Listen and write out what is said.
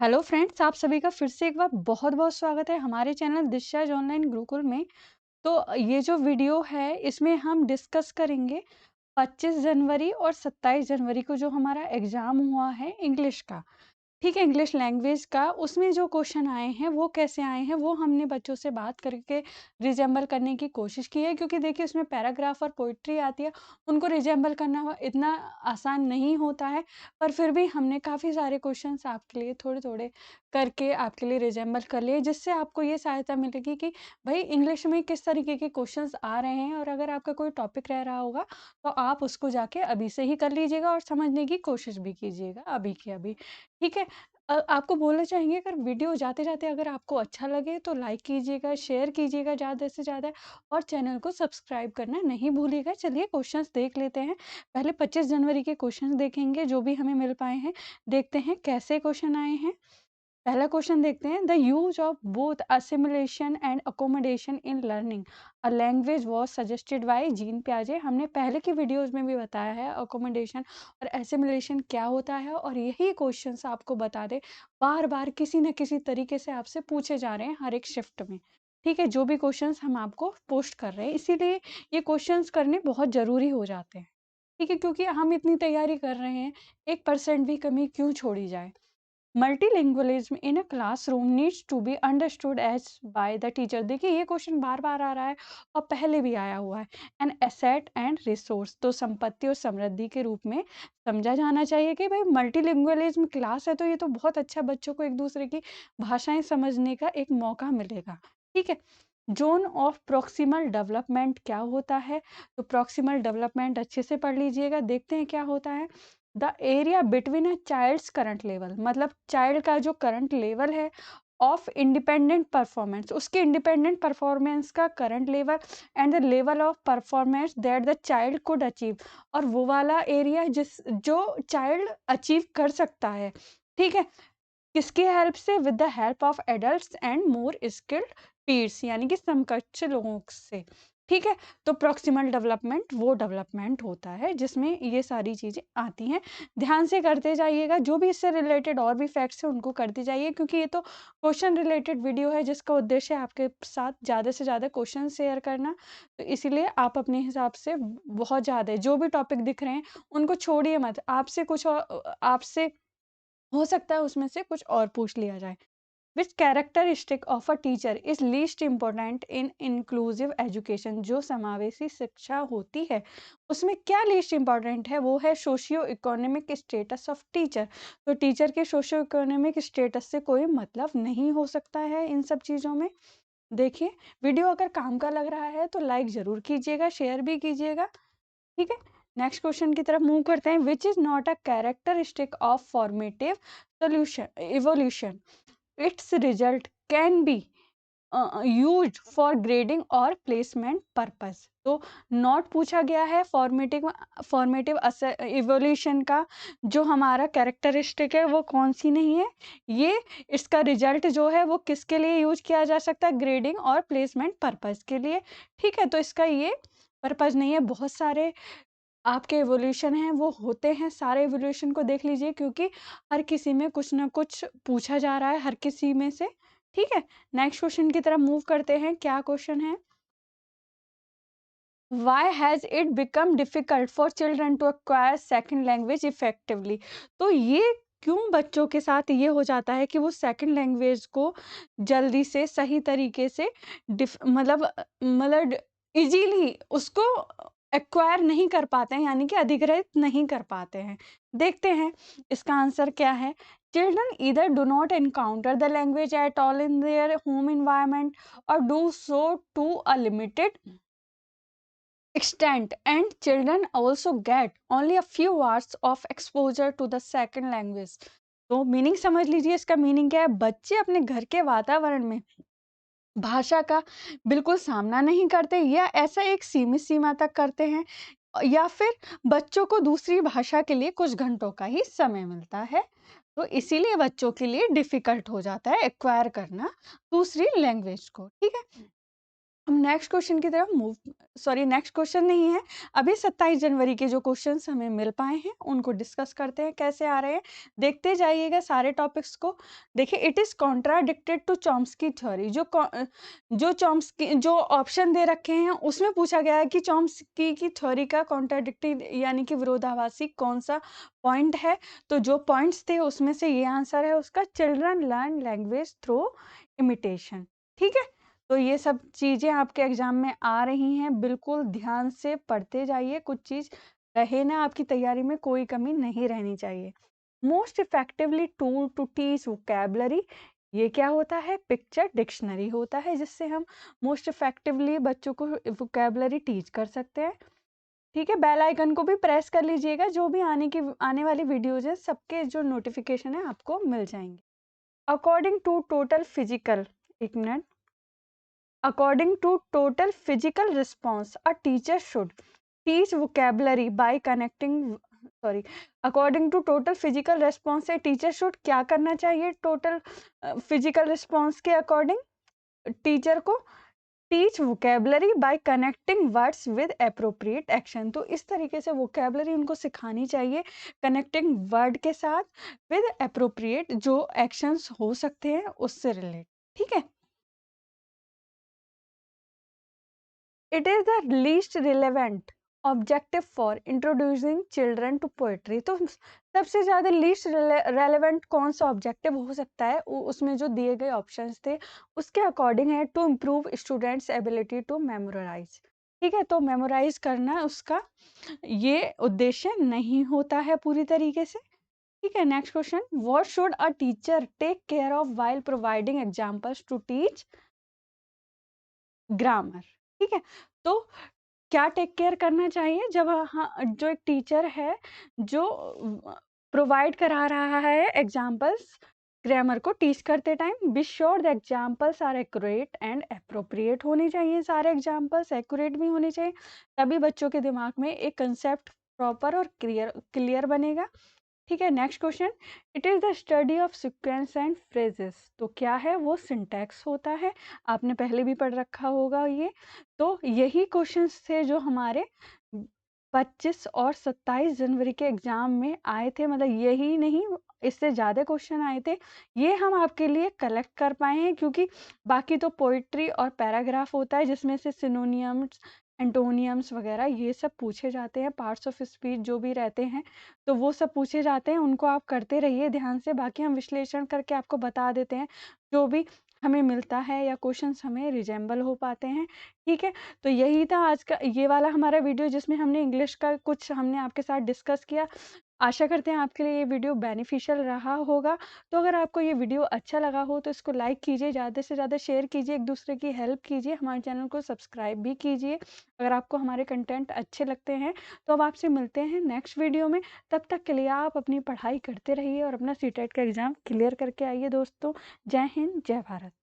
Hello friends, आप सभी का फिर से एक बार बहुत-बहुत स्वागत है हमारे चैनल दिशा ऑनलाइन गुरुकुल में। तो ये जो वीडियो है इसमें हम डिस्कस करेंगे 25 जनवरी और 27 जनवरी को जो हमारा एग्ज़ाम हुआ है इंग्लिश का। ठीक है, इंग्लिश लैंग्वेज का उसमें जो क्वेश्चन आए हैं वो कैसे आए हैं वो हमने बच्चों से बात करके रिजेंबल करने की कोशिश की है, क्योंकि देखिए उसमें पैराग्राफ और पोइट्री आती है, उनको रिजेंबल करना इतना आसान नहीं होता है। पर फिर भी हमने काफ़ी सारे क्वेश्चंस आपके लिए थोड़े-थोड़े करके आपके लिए रिजेंबल कर लिए, जिससे आपको ये सहायता मिलेगी कि भाई इंग्लिश में किस तरीके के क्वेश्चंस आ रहे हैं, और अगर आपका कोई टॉपिक रह रहा होगा तो आप उसको जाके अभी से ही कर लीजिएगा और समझने की कोशिश भी कीजिएगा अभी के अभी। ठीक है? आपको बोलना चाहेंगे, अगर वीडियो जाते-जाते अगर आपको अच्छा लगे तो लाइक कीजिएगा, शेयर कीजिएगा ज़्यादा से ज़्यादा और चैनल को सब्सक्राइब करना नहीं भूलिएगा। चलिए क्वेश्चंस देख लेते हैं। पहले 25 जनवरी के क्वेश्चंस देखेंगे जो भी हमें मिल पाए हैं। देखते हैं कैसे क्वेश्चन आए हैं। पहला क्वेश्चन देखते हैं। The use of both assimilation and accommodation in learning a language was suggested by Jean पियाजे। हमने पहले की वीडियोस में भी बताया है अकोमोडेशन और असिमिलेशन क्या होता है, और यही क्वेश्चंस आपको बता दे बार बार किसी न किसी तरीके से आपसे पूछे जा रहे हैं हर एक शिफ्ट में। ठीक है, जो भी क्वेश्चंस हम आपको पोस्ट कर रहे हैं, इसीलिए ये क्वेश्चंस करने बहुत ज़रूरी हो जाते हैं। ठीक है, क्योंकि हम इतनी तैयारी कर रहे हैं, 1% भी कमी क्यों छोड़ी जाए। Multilingualism in a classroom needs to be understood as by the teacher. देखिए ये क्वेश्चन बार बार आ रहा है और पहले भी आया हुआ है। एन एसेट एंड रिसोर्स, तो संपत्ति और समृद्धि के रूप में समझा जाना चाहिए कि भाई मल्टीलिंगुअलिज्म क्लास है तो ये तो बहुत अच्छा, बच्चों को एक दूसरे की भाषाएं समझने का एक मौका मिलेगा। ठीक है, जोन ऑफ प्रोक्सिमल डेवलपमेंट क्या होता है, तो प्रोक्सिमल डेवलपमेंट अच्छे से पढ़ लीजिएगा। देखते हैं क्या होता है। The area between a child's current level, मतलब चाइल्ड का जो करंट लेवल है ऑफ इंडिपेंडेंट परफॉर्मेंस, उसके इंडिपेंडेंट परफॉर्मेंस का current level and the level of performance that the child could achieve, और वो वाला एरिया जिस जो चाइल्ड अचीव कर सकता है। ठीक है, किसकी हेल्प से? With the help of adults and more skilled peers, यानी कि समकक्ष लोगों से। ठीक है, तो प्रोक्सिमल डेवलपमेंट वो डेवलपमेंट होता है जिसमें ये सारी चीज़ें आती हैं। ध्यान से करते जाइएगा, जो भी इससे रिलेटेड और भी फैक्ट्स हैं उनको करते जाइए, क्योंकि ये तो क्वेश्चन रिलेटेड वीडियो है जिसका उद्देश्य है आपके साथ ज़्यादा से ज़्यादा क्वेश्चन शेयर करना। तो इसीलिए आप अपने हिसाब से बहुत ज़्यादा जो भी टॉपिक दिख रहे हैं उनको छोड़िए मत। आपसे कुछ और आपसे हो सकता है उसमें से कुछ और पूछ लिया जाए। Which characteristic of a teacher is least important in inclusive education, जो समावेशी शिक्षा होती है उसमें क्या लीस्ट इम्पॉर्टेंट है, वो है socio economic status of teacher. तो टीचर के सोशियो इकोनॉमिक स्टेटस से कोई मतलब नहीं हो सकता है इन सब चीज़ों में। देखिए, वीडियो अगर काम का लग रहा है तो लाइक ज़रूर कीजिएगा, शेयर भी कीजिएगा। ठीक है, नेक्स्ट क्वेश्चन की तरफ मूव करते हैं। Which is not a characteristic of formative solution evolution, it's result can be used for grading और प्लेसमेंट पर्पस। तो नॉट पूछा गया है फॉर्मेटिव फॉर्मेटिव इवोल्यूशन का जो हमारा कैरेक्टरिस्टिक है वो कौन सी नहीं है, ये इसका रिजल्ट जो है वो किसके लिए यूज किया जा सकता है? ग्रेडिंग और प्लेसमेंट पर्पस के लिए। ठीक है, तो इसका ये पर्पस नहीं है। बहुत सारे आपके एवोल्यूशन हैं वो होते हैं, सारे एवोल्यूशन को देख लीजिए, क्योंकि हर किसी में कुछ ना कुछ पूछा जा रहा है, हर किसी में से। ठीक है, नेक्स्ट क्वेश्चन की तरफ मूव करते हैं। क्या क्वेश्चन है? Why has it become difficult for children to acquire second language effectively? तो ये क्यों बच्चों के साथ ये हो जाता है कि वो सेकंड लैंग्वेज को जल्दी से सही तरीके से मतलब इजीली उसको एक्वायर नहीं कर पाते हैं, यानी कि अधिग्रहित नहीं कर पाते हैं। देखते हैं इसका आंसर क्या है। Children either do not encounter the language at all in their home environment or do so to a limited extent, and children also get only a few hours of exposure to the second language। तो meaning समझ लीजिए, इसका meaning क्या है? बच्चे अपने घर के वातावरण में भाषा का बिल्कुल सामना नहीं करते, या ऐसा एक सीमित सीमा तक करते हैं, या फिर बच्चों को दूसरी भाषा के लिए कुछ घंटों का ही समय मिलता है। तो इसीलिए बच्चों के लिए डिफिकल्ट हो जाता है एक्वायर करना दूसरी लैंग्वेज को। ठीक है, हम नेक्स्ट क्वेश्चन की तरफ मूव नेक्स्ट क्वेश्चन नहीं है, अभी 27 जनवरी के जो क्वेश्चंस हमें मिल पाए हैं उनको डिस्कस करते हैं कैसे आ रहे हैं। देखते जाइएगा सारे टॉपिक्स को। देखिए, it is contradicted to Chomsky theory. जो चॉम्स्की जो ऑप्शन दे रखे हैं उसमें पूछा गया है कि चॉम्स्की की थ्योरी का कॉन्ट्राडिक्टेड यानी कि विरोधाभासी कौन सा पॉइंट है। तो जो पॉइंट्स थे उसमें से ये आंसर है उसका, children learn language through imitation. ठीक है, तो ये सब चीजें आपके एग्जाम में आ रही हैं, बिल्कुल ध्यान से पढ़ते जाइए, कुछ चीज रहे ना आपकी तैयारी में, कोई कमी नहीं रहनी चाहिए। Most effectively tool to teach vocabulary, ये क्या होता है? पिक्चर डिक्शनरी होता है, जिससे हम मोस्ट इफेक्टिवली बच्चों को वोकैबुलरी टीच कर सकते हैं। ठीक है, बेल आइकन को भी प्रेस कर लीजिएगा, जो भी आने वाली वीडियोज है सबके जो नोटिफिकेशन है आपको मिल जाएंगे। अकॉर्डिंग टू टोटल फिजिकल, एक minute, according to total physical response a teacher should teach vocabulary by connecting according to total physical response a teacher should क्या करना चाहिए? total physical response के according टीचर को teach vocabulary by connecting words with appropriate action। तो इस तरीके से vocabulary उनको सिखानी चाहिए connecting word के साथ with appropriate जो actions हो सकते हैं उससे रिलेट। ठीक है, it is the least relevant objective for introducing children to poetry। तो सबसे ज्यादा लीस्ट रेलेवेंट कौन सा ऑब्जेक्टिव हो सकता है? उसमें जो दिए गए ऑप्शंस थे उसके अकॉर्डिंग है to improve students ability to memorise. ठीक है, तो मेमोराइज करना उसका ये उद्देश्य नहीं होता है पूरी तरीके से। ठीक है, next question, what should a teacher take care of while providing examples to teach grammar? ठीक है, तो क्या टेक केयर करना चाहिए जब जो एक टीचर है जो प्रोवाइड करा रहा है एग्जाम्पल्स ग्रामर को टीच करते time? Be sure the examples are accurate and appropriate होने चाहिए, सारे एग्जाम्पल्स एक्यूरेट भी होने चाहिए, तभी बच्चों के दिमाग में एक कंसेप्ट प्रॉपर और क्लियर बनेगा। ठीक है, next question, it is the study of sequence and phrases. तो क्या है? वो सिंटैक्स होता है, आपने पहले भी पढ़ रखा होगा ये। तो यही क्वेश्चंस थे जो हमारे 25 और 27 जनवरी के एग्जाम में आए थे, मतलब यही नहीं इससे ज़्यादा क्वेश्चन आए थे। ये हम आपके लिए कलेक्ट कर पाए हैं क्योंकि बाकी तो पोइट्री और पैराग्राफ होता है जिसमें से सिनोनियम्स एंटोनियम्स वगैरह ये सब पूछे जाते हैं, पार्ट्स ऑफ स्पीच जो भी रहते हैं तो वो सब पूछे जाते हैं, उनको आप करते रहिए ध्यान से। बाकी हम विश्लेषण करके आपको बता देते हैं जो भी हमें मिलता है या क्वेश्चंस हमें रिजेंबल हो पाते हैं। ठीक है, तो यही था आज का ये वाला हमारा वीडियो जिसमें हमने इंग्लिश का कुछ हमने आपके साथ डिस्कस किया। आशा करते हैं आपके लिए ये वीडियो बेनिफिशियल रहा होगा। तो अगर आपको ये वीडियो अच्छा लगा हो तो इसको लाइक कीजिए, ज़्यादा से ज़्यादा शेयर कीजिए, एक दूसरे की हेल्प कीजिए, हमारे चैनल को सब्सक्राइब भी कीजिए अगर आपको हमारे कंटेंट अच्छे लगते हैं। तो अब आपसे मिलते हैं नेक्स्ट वीडियो में, तब तक के लिए आप अपनी पढ़ाई करते रहिए और अपना सीटेट का एग्ज़ाम क्लियर करके आइए दोस्तों। जय हिंद, जय भारत।